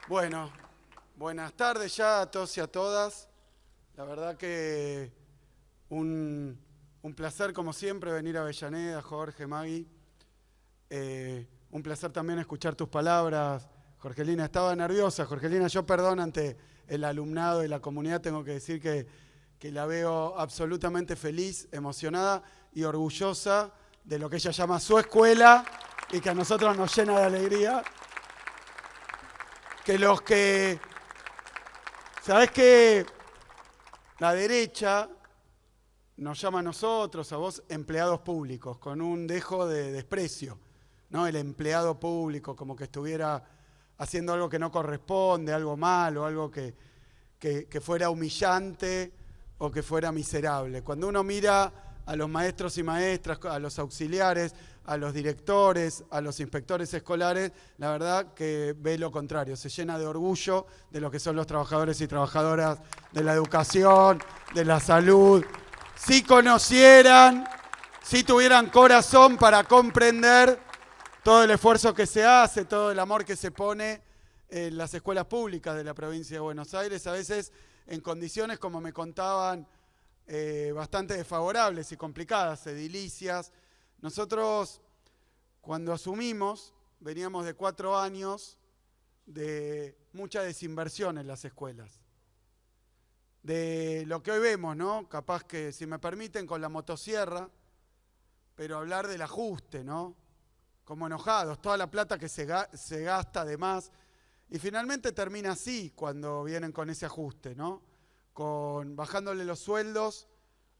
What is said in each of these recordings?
Bueno, buenas tardes ya a todos y a todas. La verdad que un placer como siempre venir a Avellaneda, Jorge, Maggie. Un placer también escuchar tus palabras. Jorgelina, estaba nerviosa. Jorgelina, yo perdón ante el alumnado y la comunidad, tengo que decir que la veo absolutamente feliz, emocionada y orgullosa de lo que ella llama su escuela y que a nosotros nos llena de alegría. ¿Sabés qué? La derecha nos llama a nosotros, a vos, empleados públicos, con un dejo de desprecio, ¿no? El empleado público, como que estuviera haciendo algo que no corresponde, algo malo, algo que fuera humillante o que fuera miserable. Cuando uno mira a los maestros y maestras, a los auxiliares, a los directores, a los inspectores escolares, la verdad que ve lo contrario, se llena de orgullo de lo que son los trabajadores y trabajadoras de la educación, de la salud. Si conocieran, si tuvieran corazón para comprender todo el esfuerzo que se hace, todo el amor que se pone en las escuelas públicas de la provincia de Buenos Aires, a veces en condiciones, como me contaban, bastante desfavorables y complicadas, edilicias. Nosotros, cuando asumimos, veníamos de 4 años de mucha desinversión en las escuelas. De lo que hoy vemos, ¿no? Capaz que, si me permiten, con la motosierra, pero hablar del ajuste, ¿no? Como enojados, toda la plata que se gasta de más. Y finalmente termina así cuando vienen con ese ajuste, ¿no? Bajándole los sueldos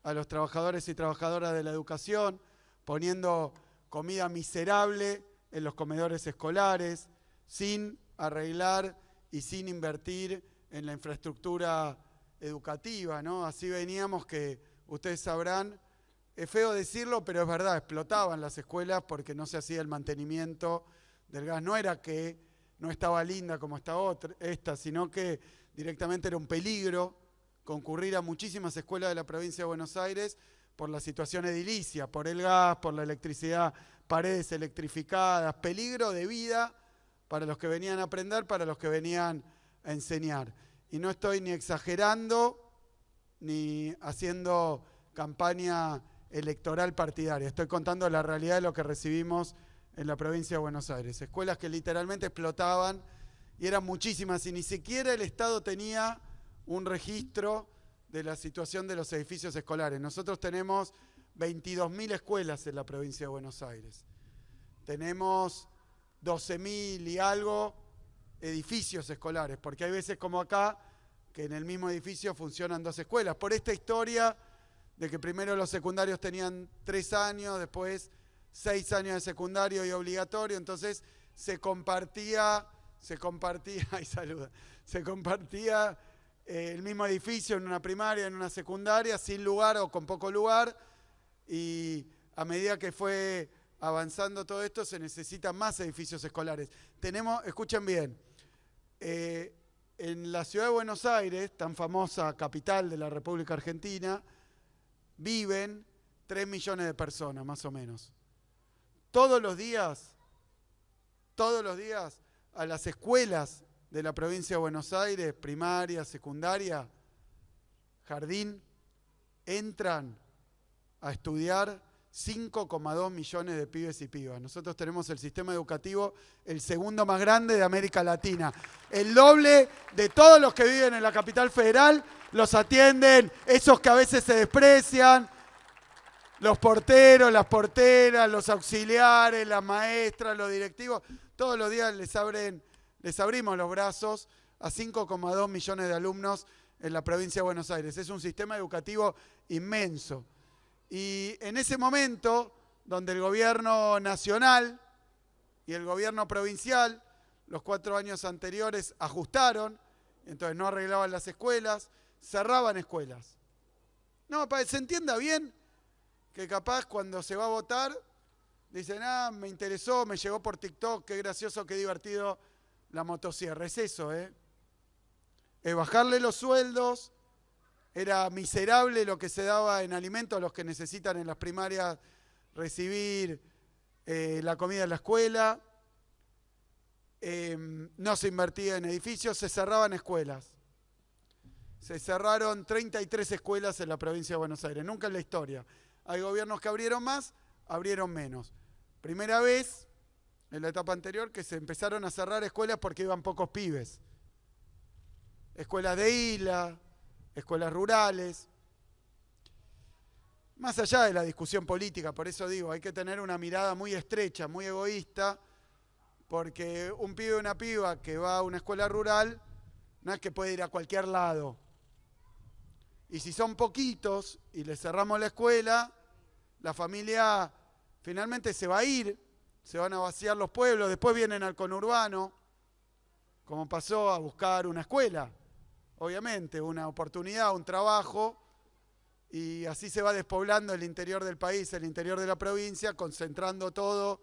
a los trabajadores y trabajadoras de la educación, poniendo comida miserable en los comedores escolares, sin arreglar y sin invertir en la infraestructura educativa, ¿no? Así veníamos que, ustedes sabrán, es feo decirlo, pero es verdad, explotaban las escuelas porque no se hacía el mantenimiento del gas. No era que no estaba linda como está esta, sino que directamente era un peligro concurrir a muchísimas escuelas de la provincia de Buenos Aires por la situación edilicia, por el gas, por la electricidad, paredes electrificadas, peligro de vida para los que venían a aprender, para los que venían a enseñar. Y no estoy ni exagerando ni haciendo campaña electoral partidaria, estoy contando la realidad de lo que recibimos en la provincia de Buenos Aires. Escuelas que literalmente explotaban y eran muchísimas y ni siquiera el Estado tenía un registro de la situación de los edificios escolares. Nosotros tenemos 22.000 escuelas en la provincia de Buenos Aires. Tenemos 12.000 y algo edificios escolares, porque hay veces como acá que en el mismo edificio funcionan 2 escuelas. Por esta historia de que primero los secundarios tenían 3 años, después 6 años de secundario y obligatorio, entonces se compartía el mismo edificio en una primaria, en una secundaria, sin lugar o con poco lugar, y a medida que fue avanzando todo esto se necesitan más edificios escolares. Escuchen bien, en la ciudad de Buenos Aires, tan famosa capital de la República Argentina, viven 3 millones de personas, más o menos. Todos los días, a las escuelas de la provincia de Buenos Aires, primaria, secundaria, jardín, entran a estudiar 5,2 millones de pibes y pibas. Nosotros tenemos el sistema educativo el segundo más grande de América Latina. El doble de todos los que viven en la capital federal los atienden esos que a veces se desprecian, los porteros, las porteras, los auxiliares, las maestras, los directivos. Todos los días les abrimos los brazos a 5,2 millones de alumnos en la provincia de Buenos Aires. Es un sistema educativo inmenso. Y en ese momento, donde el gobierno nacional y el gobierno provincial, los 4 años anteriores, ajustaron, entonces no arreglaban las escuelas, cerraban escuelas. No, para que se entienda bien, que capaz cuando se va a votar, dicen, me interesó, me llegó por TikTok, qué gracioso, qué divertido la motosierra. Es eso, Es bajarle los sueldos, era miserable lo que se daba en alimentos a los que necesitan en las primarias recibir la comida en la escuela. no se invertía en edificios, se cerraban escuelas. Se cerraron 33 escuelas en la provincia de Buenos Aires, nunca en la historia. Hay gobiernos que abrieron más, abrieron menos. Primera vez en la etapa anterior que se empezaron a cerrar escuelas porque iban pocos pibes. Escuelas de isla, escuelas rurales. Más allá de la discusión política, por eso digo, hay que tener una mirada muy estrecha, muy egoísta, porque un pibe o una piba que va a una escuela rural no es que puede ir a cualquier lado. Y si son poquitos y les cerramos la escuela, la familia finalmente se va a ir, se van a vaciar los pueblos, después vienen al conurbano, como pasó, a buscar una escuela, obviamente, una oportunidad, un trabajo, y así se va despoblando el interior del país, el interior de la provincia, concentrando todo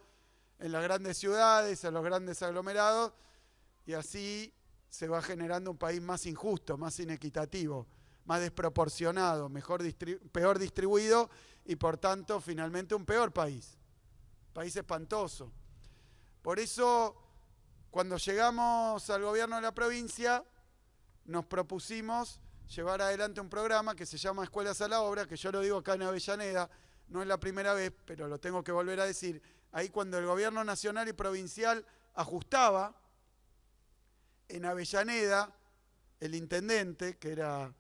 en las grandes ciudades, en los grandes aglomerados, y así se va generando un país más injusto, más inequitativo, más desproporcionado, peor distribuido y por tanto finalmente un peor país. País espantoso. Por eso, cuando llegamos al gobierno de la provincia, nos propusimos llevar adelante un programa que se llama Escuelas a la Obra, que yo lo digo acá en Avellaneda, no es la primera vez, pero lo tengo que volver a decir. Ahí cuando el gobierno nacional y provincial ajustaba, en Avellaneda, el intendente, que era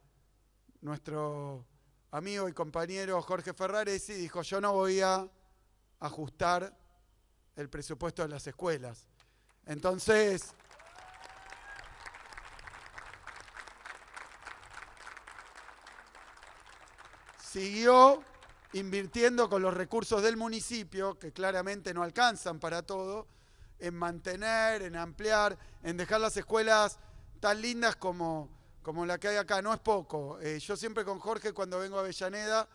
nuestro amigo y compañero Jorge Ferraresi, dijo: yo no voy a ajustar el presupuesto de las escuelas. Entonces, siguió invirtiendo con los recursos del municipio, que claramente no alcanzan para todo, en mantener, en ampliar, en dejar las escuelas tan lindas como la que hay acá. No es poco. Yo siempre con Jorge, cuando vengo a Avellaneda,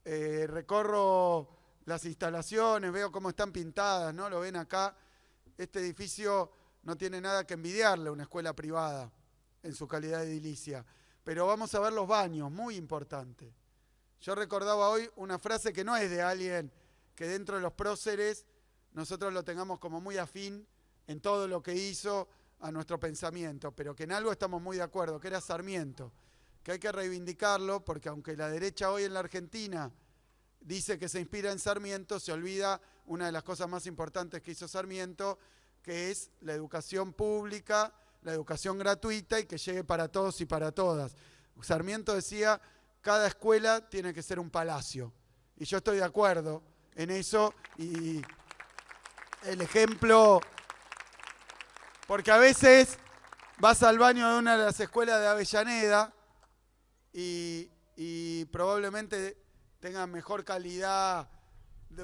recorro las instalaciones, veo cómo están pintadas, ¿no? Lo ven acá. Este edificio no tiene nada que envidiarle a una escuela privada en su calidad edilicia. Pero vamos a ver los baños, muy importante. Yo recordaba hoy una frase que no es de alguien que dentro de los próceres nosotros lo tengamos como muy afín en todo lo que hizo a nuestro pensamiento, pero que en algo estamos muy de acuerdo, que era Sarmiento, que hay que reivindicarlo, porque aunque la derecha hoy en la Argentina dice que se inspira en Sarmiento, se olvida una de las cosas más importantes que hizo Sarmiento, que es la educación pública, la educación gratuita y que llegue para todos y para todas. Sarmiento decía: cada escuela tiene que ser un palacio. Y yo estoy de acuerdo en eso. Y el ejemplo, porque a veces vas al baño de una de las escuelas de Avellaneda y probablemente tengan mejor calidad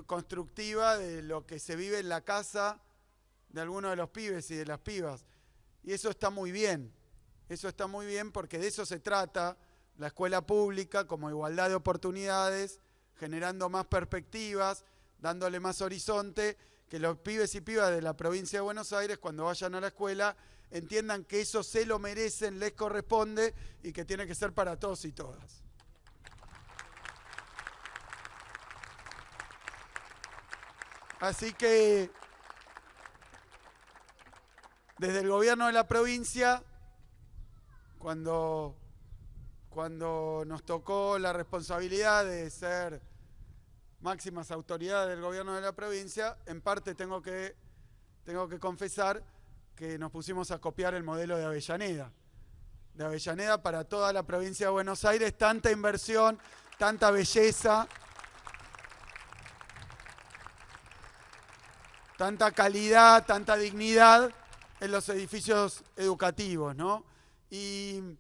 constructiva de lo que se vive en la casa de algunos de los pibes y de las pibas. Y eso está muy bien. Eso está muy bien porque de eso se trata la escuela pública, como igualdad de oportunidades, generando más perspectivas, dándole más horizonte, que los pibes y pibas de la provincia de Buenos Aires, cuando vayan a la escuela, entiendan que eso se lo merecen, les corresponde y que tiene que ser para todos y todas. Así que, desde el gobierno de la provincia, cuando nos tocó la responsabilidad de ser máximas autoridades del gobierno de la provincia, en parte tengo que confesar que nos pusimos a copiar el modelo de Avellaneda. De Avellaneda para toda la provincia de Buenos Aires, tanta inversión, tanta belleza, tanta calidad, tanta dignidad en los edificios educativos, ¿no? Y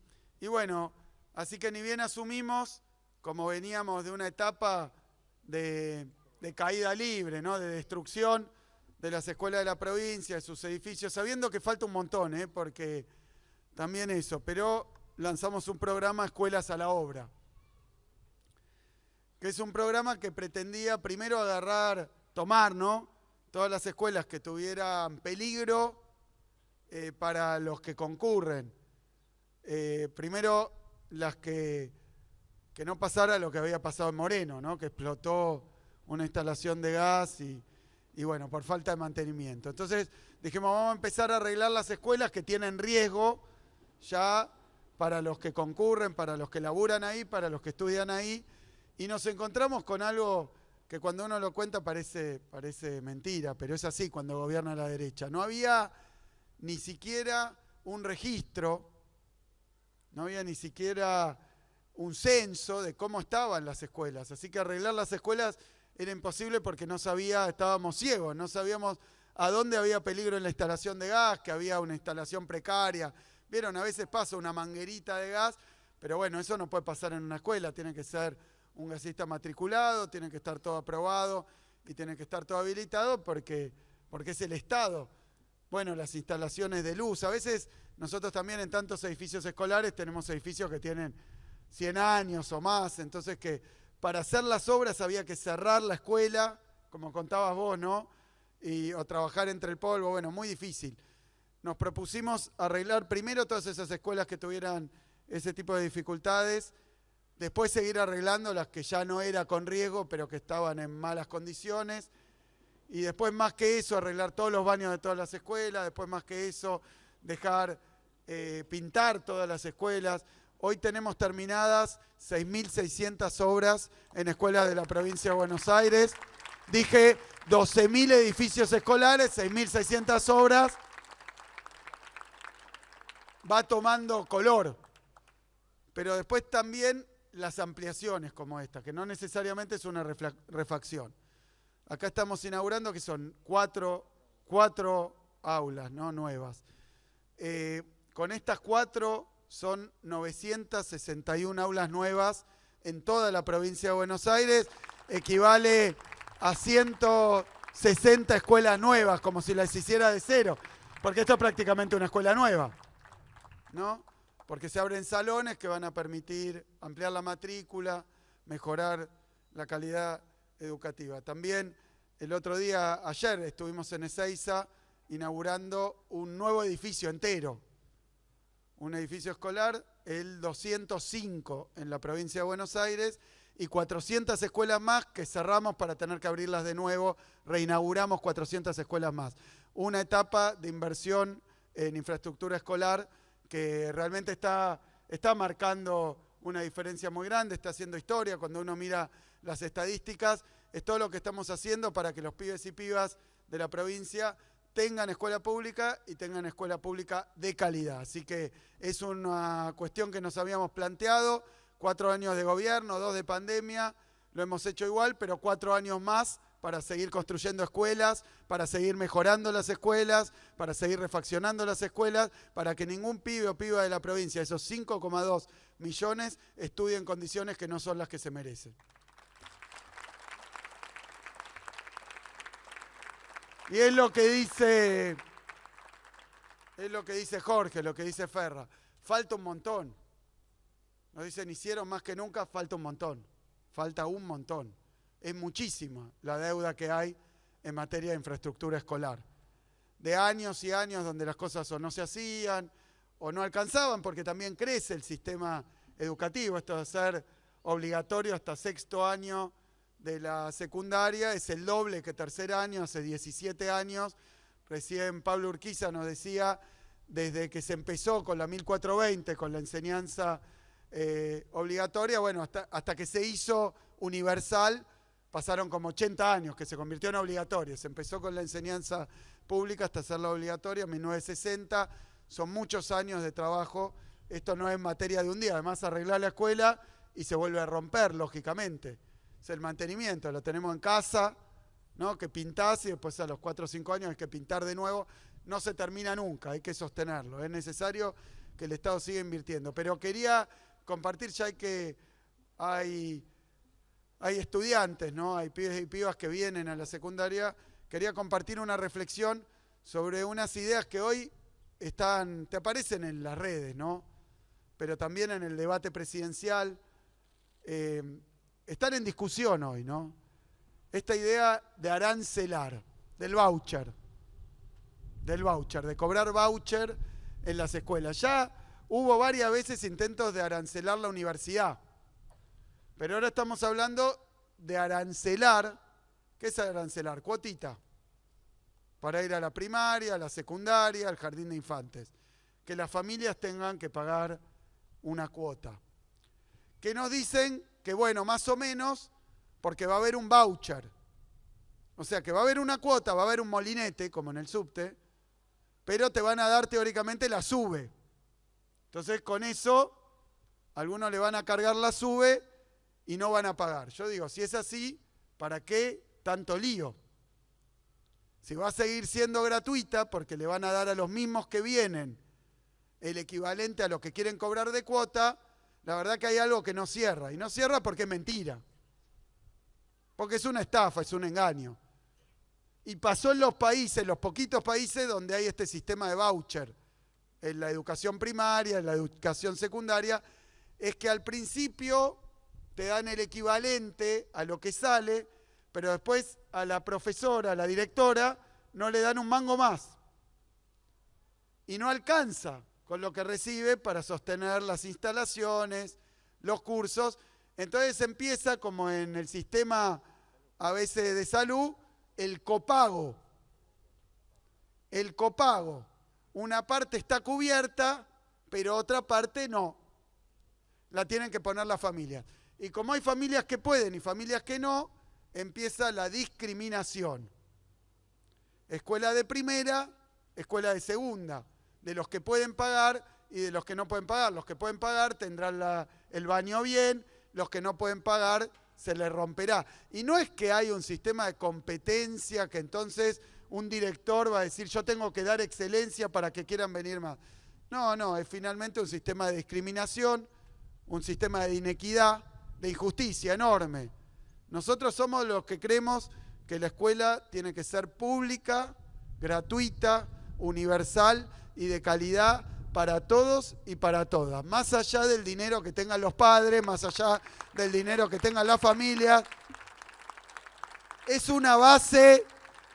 bueno, así que ni bien asumimos, como veníamos de una etapa de caída libre, ¿no? De destrucción de las escuelas de la provincia, de sus edificios, sabiendo que falta un montón, porque también eso, pero lanzamos un programa Escuelas a la Obra, que es un programa que pretendía primero tomar, ¿no? Todas las escuelas que tuvieran peligro para los que concurren. Primero, las que no pasara lo que había pasado en Moreno, ¿no? Que explotó una instalación de gas y Y bueno, por falta de mantenimiento. Entonces dijimos, vamos a empezar a arreglar las escuelas que tienen riesgo ya para los que concurren, para los que laburan ahí, para los que estudian ahí. Y nos encontramos con algo que cuando uno lo cuenta parece mentira, pero es así cuando gobierna la derecha. No había ni siquiera un registro, no había ni siquiera un censo de cómo estaban las escuelas. Así que arreglar las escuelas era imposible porque no sabía, estábamos ciegos, no sabíamos a dónde había peligro en la instalación de gas, que había una instalación precaria. Vieron, a veces pasa una manguerita de gas, pero bueno, eso no puede pasar en una escuela, tiene que ser un gasista matriculado, tiene que estar todo aprobado y tiene que estar todo habilitado porque es el Estado. Bueno, las instalaciones de luz, a veces nosotros también en tantos edificios escolares tenemos edificios que tienen 100 años o más, entonces que para hacer las obras había que cerrar la escuela, como contabas vos, ¿no? O trabajar entre el polvo, bueno, muy difícil. Nos propusimos arreglar primero todas esas escuelas que tuvieran ese tipo de dificultades, después seguir arreglando las que ya no era con riesgo, pero que estaban en malas condiciones, y después más que eso, arreglar todos los baños de todas las escuelas, después más que eso, dejar pintar todas las escuelas. Hoy tenemos terminadas 6.600 obras en escuelas de la provincia de Buenos Aires. Dije 12.000 edificios escolares, 6.600 obras. Va tomando color. Pero después también las ampliaciones como esta, que no necesariamente es una refacción. Acá estamos inaugurando que son cuatro aulas, ¿no? Nuevas. Con estas 4 son 961 aulas nuevas en toda la provincia de Buenos Aires, equivale a 160 escuelas nuevas, como si las hiciera de cero, porque esto es prácticamente una escuela nueva, ¿no? Porque se abren salones que van a permitir ampliar la matrícula, mejorar la calidad educativa. También el otro día, ayer, estuvimos en Ezeiza inaugurando un nuevo edificio entero, un edificio escolar, el 205 en la provincia de Buenos Aires, y 400 escuelas más que cerramos para tener que abrirlas de nuevo, reinauguramos 400 escuelas más. Una etapa de inversión en infraestructura escolar que realmente está marcando una diferencia muy grande, está haciendo historia. Cuando uno mira las estadísticas, es todo lo que estamos haciendo para que los pibes y pibas de la provincia tengan escuela pública y tengan escuela pública de calidad. Así que es una cuestión que nos habíamos planteado, 4 años de gobierno, 2 de pandemia, lo hemos hecho igual, pero 4 años más para seguir construyendo escuelas, para seguir mejorando las escuelas, para seguir refaccionando las escuelas, para que ningún pibe o piba de la provincia, esos 5,2 millones, estudie en condiciones que no son las que se merecen. Y es lo que dice Jorge, lo que dice Ferra. Falta un montón. Nos dicen, hicieron más que nunca, falta un montón. Falta un montón. Es muchísima la deuda que hay en materia de infraestructura escolar. De años y años donde las cosas o no se hacían o no alcanzaban, porque también crece el sistema educativo. Esto de ser obligatorio hasta 6º año de la secundaria es el doble que 3er año, hace 17 años. Recién Pablo Urquiza nos decía, desde que se empezó con la 1420, con la enseñanza obligatoria, bueno, hasta que se hizo universal, pasaron como 80 años, que se convirtió en obligatoria. Se empezó con la enseñanza pública hasta hacerla obligatoria en 1960. Son muchos años de trabajo. Esto no es materia de un día. Además, arreglar la escuela y se vuelve a romper, lógicamente. Es el mantenimiento, lo tenemos en casa, ¿no? Que pintás y después a los 4 o 5 años hay que pintar de nuevo. No se termina nunca, hay que sostenerlo. Es necesario que el Estado siga invirtiendo. Pero quería compartir, ya que hay estudiantes, ¿no? Hay pibes y pibas que vienen a la secundaria. Quería compartir una reflexión sobre unas ideas que hoy te aparecen en las redes, ¿no? Pero también en el debate presidencial. Están en discusión hoy, ¿no? Esta idea de arancelar, del voucher, de cobrar voucher en las escuelas. Ya hubo varias veces intentos de arancelar la universidad, pero ahora estamos hablando de arancelar. ¿Qué es arancelar? Cuotita. para ir a la primaria, a la secundaria, al jardín de infantes. Que las familias tengan que pagar una cuota. Que nos dicen que, bueno, más o menos, porque va a haber un voucher. O sea, que va a haber una cuota, va a haber un molinete, como en el subte, pero te van a dar teóricamente la SUBE. Entonces, con eso, algunos le van a cargar la SUBE y no van a pagar. Yo digo, si es así, ¿para qué tanto lío? Si va a seguir siendo gratuita, porque le van a dar a los mismos que vienen el equivalente a lo que quieren cobrar de cuota, la verdad que hay algo que no cierra. Y no cierra porque es mentira. Porque es una estafa, es un engaño. Y pasó en los países, los poquitos países donde hay este sistema de voucher, en la educación primaria, en la educación secundaria, es que al principio te dan el equivalente a lo que sale, pero después a la profesora, a la directora, no le dan un mango más. Y no alcanza con lo que recibe para sostener las instalaciones, los cursos. Entonces empieza, como en el sistema a veces de salud, el copago. El copago. Una parte está cubierta, pero otra parte no. La tienen que poner las familias. Y como hay familias que pueden y familias que no, empieza la discriminación. Escuela de primera, escuela de segunda. De los que pueden pagar y de los que no pueden pagar. Los que pueden pagar tendrán el baño bien, los que no pueden pagar se les romperá. Y no es que hay un sistema de competencia que entonces un director va a decir yo tengo que dar excelencia para que quieran venir más. No, es finalmente un sistema de discriminación, un sistema de inequidad, de injusticia enorme. Nosotros somos los que creemos que la escuela tiene que ser pública, gratuita, universal y de calidad para todos y para todas. Más allá del dinero que tengan los padres, más allá del dinero que tengan las familias, es una base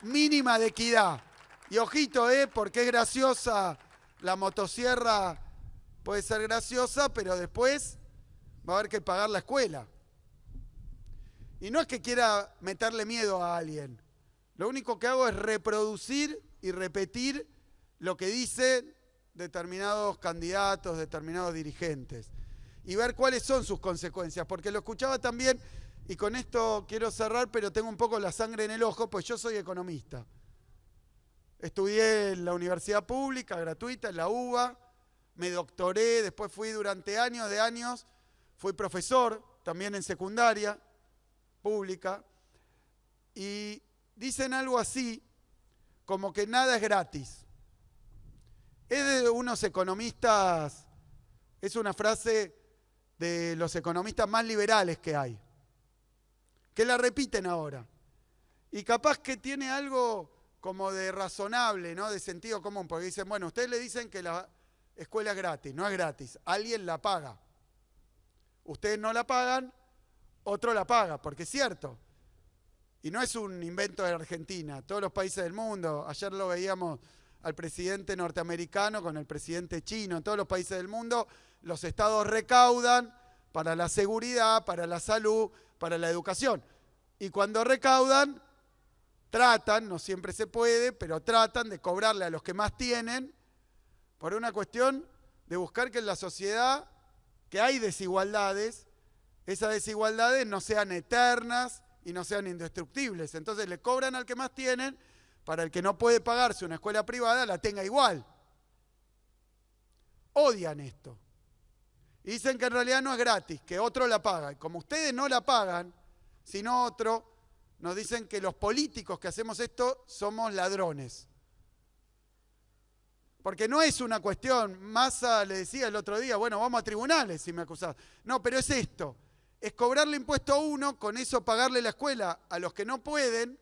mínima de equidad. Y ojito, porque es graciosa, la motosierra puede ser graciosa, pero después va a haber que pagar la escuela. Y no es que quiera meterle miedo a alguien. Lo único que hago es reproducir y repetir lo que dicen determinados candidatos, determinados dirigentes. Y ver cuáles son sus consecuencias. Porque lo escuchaba también, y con esto quiero cerrar, pero tengo un poco la sangre en el ojo, pues yo soy economista. Estudié en la universidad pública, gratuita, en la UBA, me doctoré, después fui durante años, fui profesor, también en secundaria pública, y dicen algo así, como que nada es gratis. Es de unos economistas, es una frase de los economistas más liberales que hay, que la repiten ahora. Y capaz que tiene algo como de razonable, ¿no? De sentido común, porque dicen, bueno, ustedes le dicen que la escuela es gratis, no es gratis, alguien la paga. Ustedes no la pagan, otro la paga, porque es cierto. Y no es un invento de Argentina, todos los países del mundo, ayer lo veíamos al presidente norteamericano con el presidente chino, en todos los países del mundo, los estados recaudan para la seguridad, para la salud, para la educación. Y cuando recaudan, tratan, no siempre se puede, pero tratan de cobrarle a los que más tienen por una cuestión de buscar que en la sociedad, que hay desigualdades, esas desigualdades no sean eternas y no sean indestructibles. Entonces le cobran al que más tienen para el que no puede pagarse una escuela privada la tenga igual. Odian esto. Y dicen que en realidad no es gratis, que otro la paga. Y como ustedes no la pagan, sino otro, nos dicen que los políticos que hacemos esto somos ladrones. Porque no es una cuestión, Massa le decía el otro día, bueno, vamos a tribunales si me acusás. No, pero es esto, es cobrarle impuesto a uno, con eso pagarle la escuela a los que no pueden.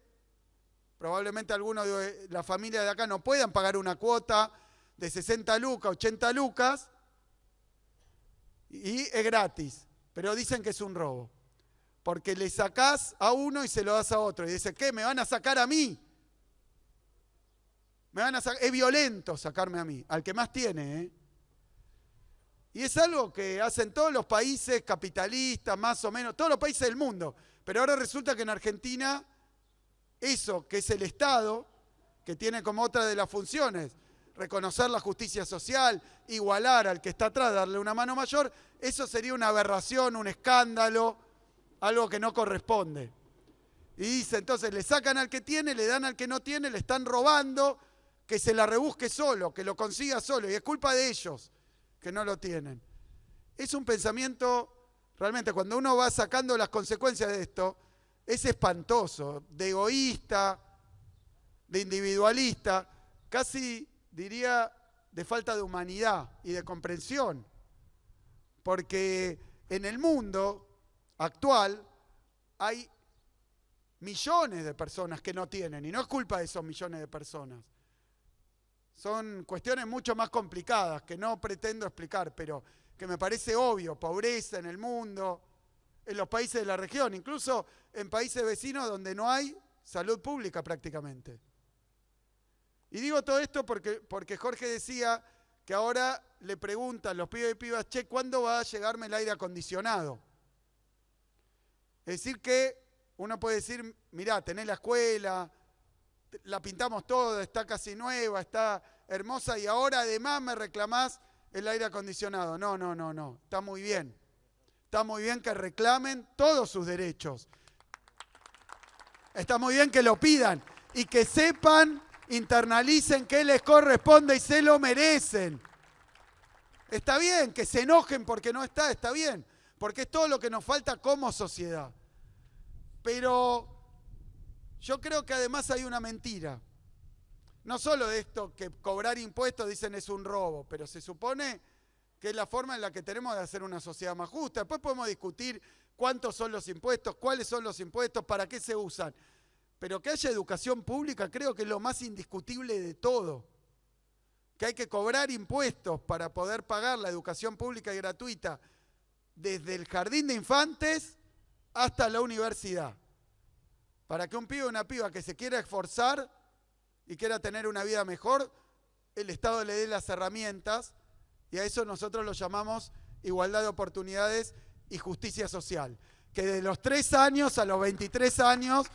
Probablemente algunos de la familia de acá no puedan pagar una cuota de 60 lucas, 80 lucas, y es gratis, pero dicen que es un robo. Porque le sacás a uno y se lo das a otro. Y dice, ¿qué? ¿Me van a sacar a mí? Es violento sacarme a mí, al que más tiene. Y es algo que hacen todos los países capitalistas, más o menos, todos los países del mundo. Pero ahora resulta que en Argentina, eso que es el Estado, que tiene como otra de las funciones reconocer la justicia social, igualar al que está atrás, darle una mano mayor, eso sería una aberración, un escándalo, algo que no corresponde. Y dice, entonces le sacan al que tiene, le dan al que no tiene, le están robando, que se la rebusque solo, que lo consiga solo, y es culpa de ellos que no lo tienen. Es un pensamiento, realmente, cuando uno va sacando las consecuencias de esto, es espantoso, de egoísta, de individualista, casi diría de falta de humanidad y de comprensión. Porque en el mundo actual hay millones de personas que no tienen, y no es culpa de esos millones de personas. Son cuestiones mucho más complicadas que no pretendo explicar, pero que me parece obvio, pobreza en el mundo, en los países de la región, incluso en países vecinos donde no hay salud pública prácticamente. Y digo todo esto porque Jorge decía que ahora le preguntan los pibes y pibas, che, ¿cuándo va a llegarme el aire acondicionado? Es decir que uno puede decir, mirá, tenés la escuela, la pintamos todo, está casi nueva, está hermosa y ahora además me reclamás el aire acondicionado. No, está muy bien. Está muy bien que reclamen todos sus derechos. Está muy bien que lo pidan y que sepan, internalicen que les corresponde y se lo merecen. Está bien que se enojen porque no está bien, porque es todo lo que nos falta como sociedad. Pero yo creo que además hay una mentira. No solo de esto, que cobrar impuestos dicen es un robo, pero se supone que es la forma en la que tenemos de hacer una sociedad más justa. Después podemos discutir cuántos son los impuestos, cuáles son los impuestos, para qué se usan. Pero que haya educación pública creo que es lo más indiscutible de todo. Que hay que cobrar impuestos para poder pagar la educación pública y gratuita desde el jardín de infantes hasta la universidad. Para que un pibe o una piba que se quiera esforzar y quiera tener una vida mejor, el Estado le dé las herramientas, y a eso nosotros lo llamamos igualdad de oportunidades y justicia social. Que de los 3 años a los 23 años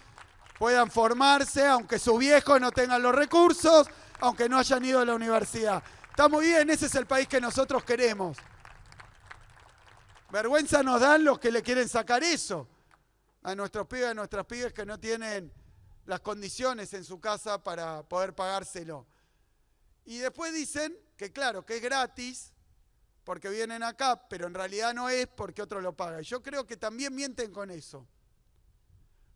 puedan formarse, aunque sus viejos no tengan los recursos, aunque no hayan ido a la universidad. Está muy bien, ese es el país que nosotros queremos. Vergüenza nos dan los que le quieren sacar eso a nuestros pibes, a nuestras pibes que no tienen las condiciones en su casa para poder pagárselo. Y después dicen que claro, que es gratis porque vienen acá, pero en realidad no es porque otro lo paga. Y yo creo que también mienten con eso.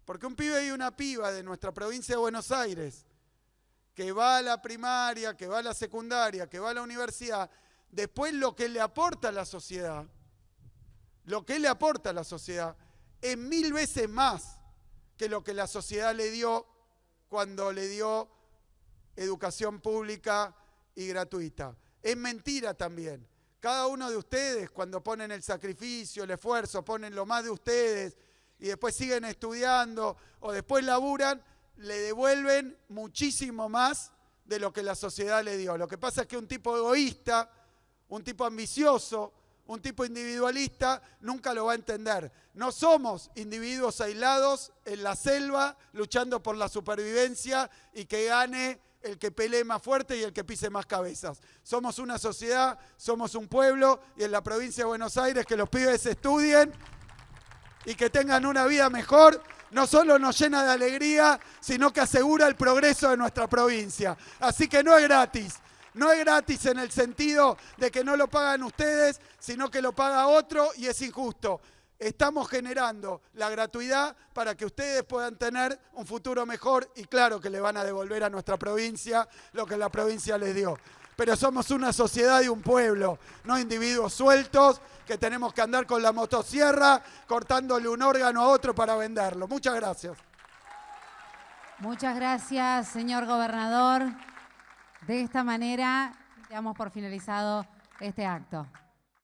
Porque un pibe y una piba de nuestra provincia de Buenos Aires, que va a la primaria, que va a la secundaria, que va a la universidad, después lo que le aporta a la sociedad, es 1000 veces más que lo que la sociedad le dio cuando le dio educación pública y gratuita. Es mentira también. Cada uno de ustedes, cuando ponen el sacrificio, el esfuerzo, ponen lo más de ustedes y después siguen estudiando o después laburan, le devuelven muchísimo más de lo que la sociedad le dio. Lo que pasa es que un tipo egoísta, un tipo ambicioso, un tipo individualista nunca lo va a entender. No somos individuos aislados en la selva luchando por la supervivencia y que gane el que pelee más fuerte y el que pise más cabezas. Somos una sociedad, somos un pueblo y en la provincia de Buenos Aires que los pibes estudien y que tengan una vida mejor, no solo nos llena de alegría, sino que asegura el progreso de nuestra provincia. Así que no es gratis. No es gratis en el sentido de que no lo pagan ustedes, sino que lo paga otro y es injusto. Estamos generando la gratuidad para que ustedes puedan tener un futuro mejor y claro que le van a devolver a nuestra provincia lo que la provincia les dio. Pero somos una sociedad y un pueblo, no individuos sueltos que tenemos que andar con la motosierra cortándole un órgano a otro para venderlo. Muchas gracias. Muchas gracias, señor gobernador. De esta manera damos por finalizado este acto.